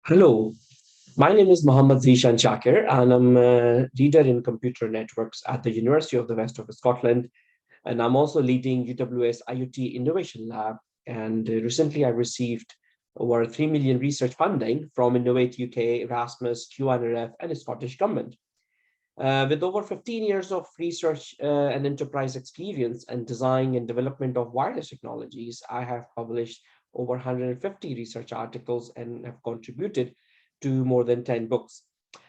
Hello, my name is Mohammed Zeeshan Shakir, and I'm a reader in computer networks at the University of the West of Scotland. And I'm also leading UWS IoT Innovation Lab. And recently I received over 3 million research funding from Innovate UK, Erasmus, QNRF, and the Scottish Government. With over 15 years of research and enterprise experience and design and development of wireless technologies, I have published over 150 research articles and have contributed to more than 10 books.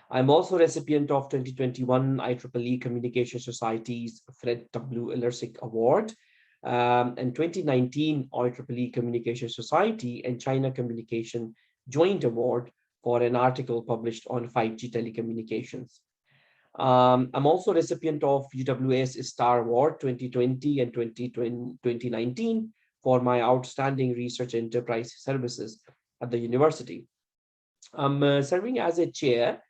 I'm also recipient of 2021 IEEE Communication Society's Fred W. Illersick Award and 2019 IEEE Communication Society and China Communication Joint Award for an article published on 5G telecommunications. I'm also recipient of UWS Star Award 2020 and 2019 for my outstanding research enterprise services at the university. I'm serving as a chair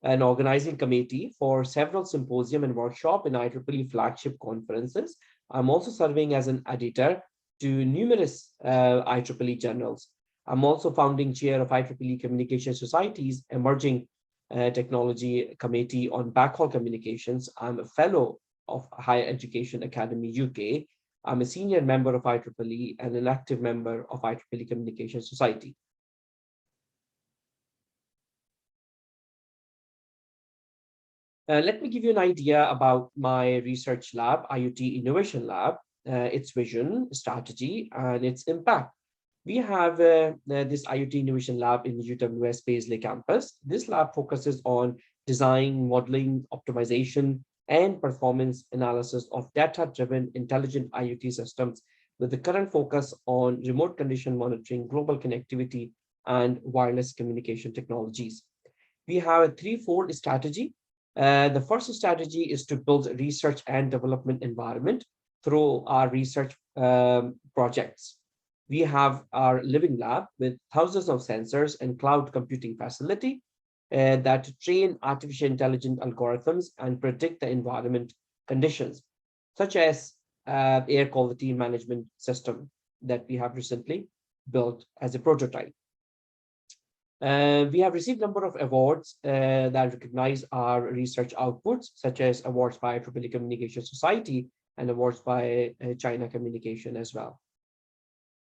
and organizing committee for several symposium and workshop and IEEE flagship conferences. I'm also serving as an editor to numerous IEEE journals. I'm also founding chair of IEEE Communication Society's Emerging Technology Committee on Backhaul Communications. I'm a fellow of Higher Education Academy UK. I'm a senior member of IEEE and an active member of IEEE Communication Society. Let me give you an idea about my research lab, IoT Innovation Lab, its vision, strategy, and its impact. We have this IoT Innovation Lab in the UWS Paisley campus. This lab focuses on design, modeling, optimization, and performance analysis of data-driven intelligent IoT systems with the current focus on remote condition monitoring, global connectivity, and wireless communication technologies. We have a threefold strategy. The first strategy is to build a research and development environment through our research projects. We have our living lab with thousands of sensors and cloud computing facility that train artificial intelligence algorithms and predict the environment conditions, such as air quality management system that we have recently built as a prototype. We have received a number of awards that recognize our research outputs, such as awards by IEEE Communication Society and awards by China Communication as well.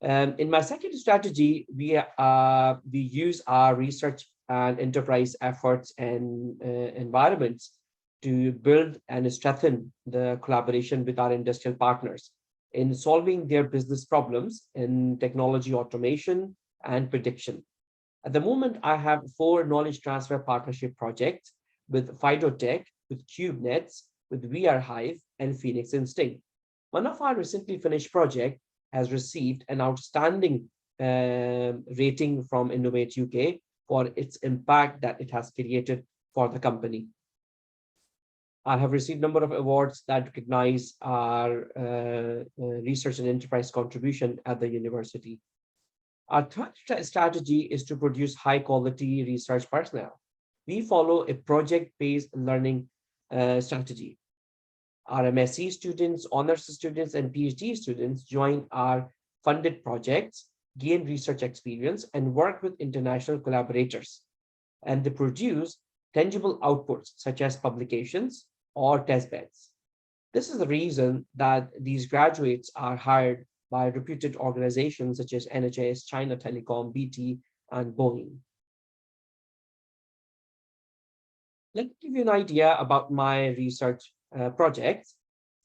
In my second strategy, we use our research and enterprise efforts and environments to build and strengthen the collaboration with our industrial partners in solving their business problems in technology automation and prediction. At the moment, I have 4 knowledge transfer partnership projects with FidoTech, with CubeNets, with VR Hive, and Phoenix Instinct. One of our recently finished project has received an outstanding rating from Innovate UK for its impact that it has created for the company. I have received a number of awards that recognize our research and enterprise contribution at the university. Our third strategy is to produce high quality research personnel. We follow a project-based learning strategy. Our MSc students, honors students, and PhD students join our funded projects, gain research experience, and work with international collaborators. And they produce tangible outputs such as publications or testbeds. This is the reason that these graduates are hired by reputed organizations such as NHS, China Telecom, BT, and Boeing. Let me give you an idea about my research projects.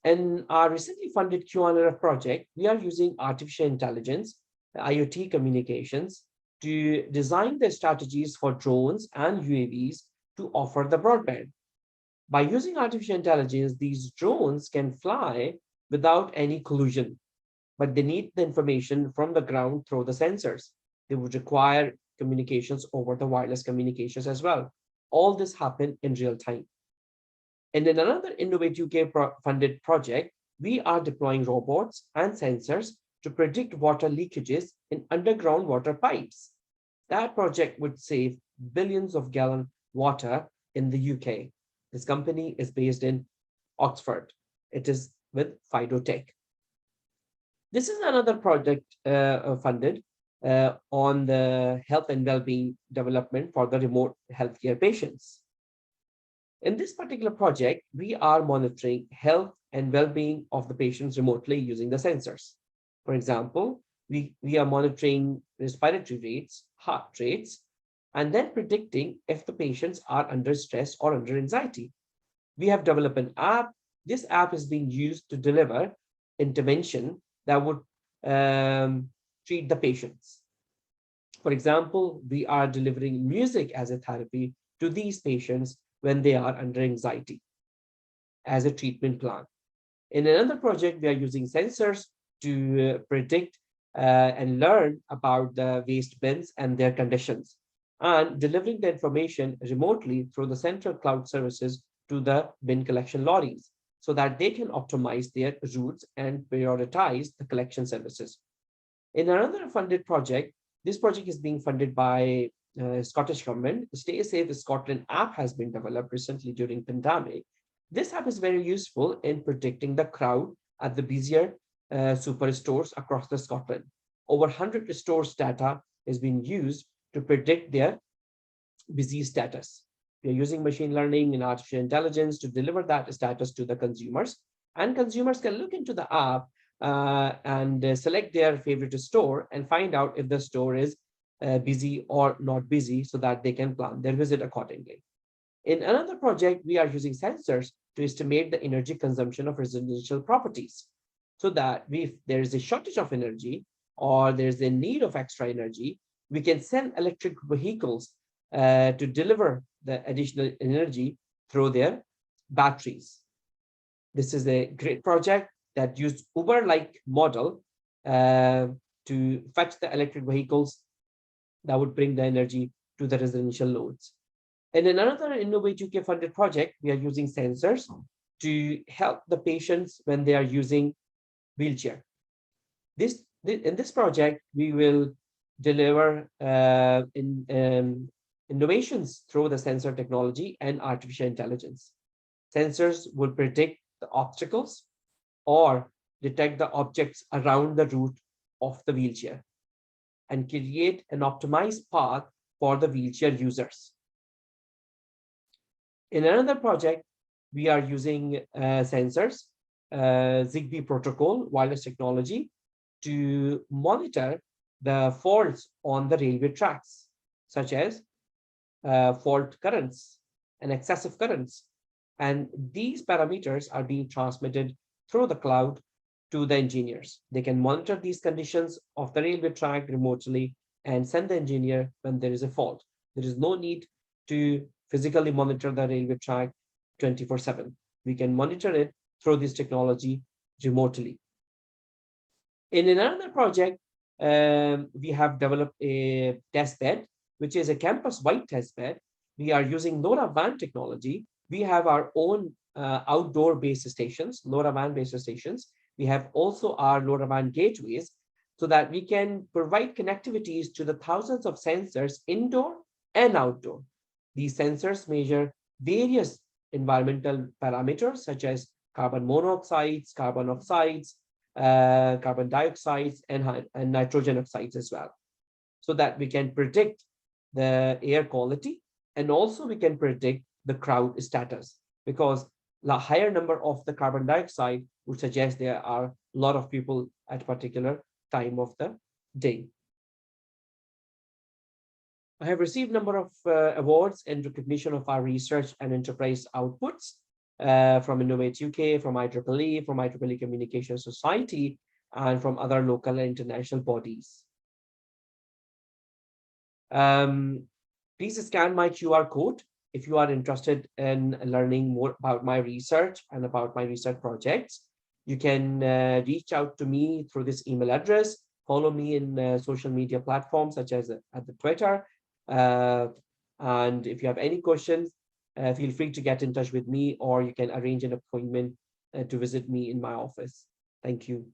In our recently funded QNRF project, we are using artificial intelligence, IoT communications, to design the strategies for drones and UAVs to offer the broadband. By using artificial intelligence, these drones can fly without any collision, but they need the information from the ground through the sensors. They would require communications over the wireless communications as well. All this happen in real time. And in another Innovate UK funded project, we are deploying robots and sensors to predict water leakages in underground water pipes. That project would save billions of gallons water in the UK. This company is based in Oxford. It is with FidoTech. This is another project funded on the health and well-being development for the remote healthcare patients. In this particular project, we are monitoring health and well-being of the patients remotely using the sensors. For example, we are monitoring respiratory rates, heart rates, and then predicting if the patients are under stress or under anxiety. We have developed an app. This app is being used to deliver intervention that would treat the patients. For example, we are delivering music as a therapy to these patients when they are under anxiety as a treatment plan. In another project, we are using sensors to predict and learn about the waste bins and their conditions, and delivering the information remotely through the central cloud services to the bin collection lorries so that they can optimize their routes and prioritize the collection services. In another funded project, this project is being funded by Scottish government. The Stay Safe Scotland app has been developed recently during pandemic. This app is very useful in predicting the crowd at the busier superstores across the Scotland. Over 100 stores data is being used to predict their busy status. We are using machine learning and artificial intelligence to deliver that status to the consumers. And consumers can look into the app and select their favorite store and find out if the store is busy or not busy so that they can plan their visit accordingly. In another project, we are using sensors to estimate the energy consumption of residential properties so that if there is a shortage of energy or there's a need of extra energy, we can send electric vehicles to deliver the additional energy through their batteries. This is a great project that used Uber-like model uh, to fetch the electric vehicles that would bring the energy to the residential loads. And in another Innovate UK funded project, we are using sensors to help the patients when they are using wheelchair. In this project, we will deliver innovations through the sensor technology and artificial intelligence. Sensors will predict the obstacles or detect the objects around the route of the wheelchair and create an optimized path for the wheelchair users. In another project, we are using sensors, Zigbee protocol, wireless technology to monitor the faults on the railway tracks, such as fault currents and excessive currents. And these parameters are being transmitted through the cloud to the engineers. They can monitor these conditions of the railway track remotely and send the engineer when there is a fault. There is no need to physically monitor the railway track 24/7. We can monitor it through this technology remotely. In another project, we have developed a test bed, which is a campus-wide test bed. We are using LoRaWAN technology. We have our own outdoor base stations, LoRaWAN base stations. We have also our LoRaWAN gateways so that we can provide connectivities to the thousands of sensors indoor and outdoor. These sensors measure various environmental parameters such as carbon monoxides, carbon oxides, carbon dioxides, and nitrogen oxides as well, so that we can predict the air quality and also we can predict the crowd status because the higher number of the carbon dioxide would suggest there are a lot of people at a particular time of the day. I have received a number of awards in recognition of our research and enterprise outputs from Innovate UK, from IEEE, from IEEE Communication Society, and from other local and international bodies. Please scan my QR code if you are interested in learning more about my research and about my research projects. You can reach out to me through this email address. Follow me in social media platforms such as at the Twitter. And if you have any questions, feel free to get in touch with me or you can arrange an appointment to visit me in my office. Thank you.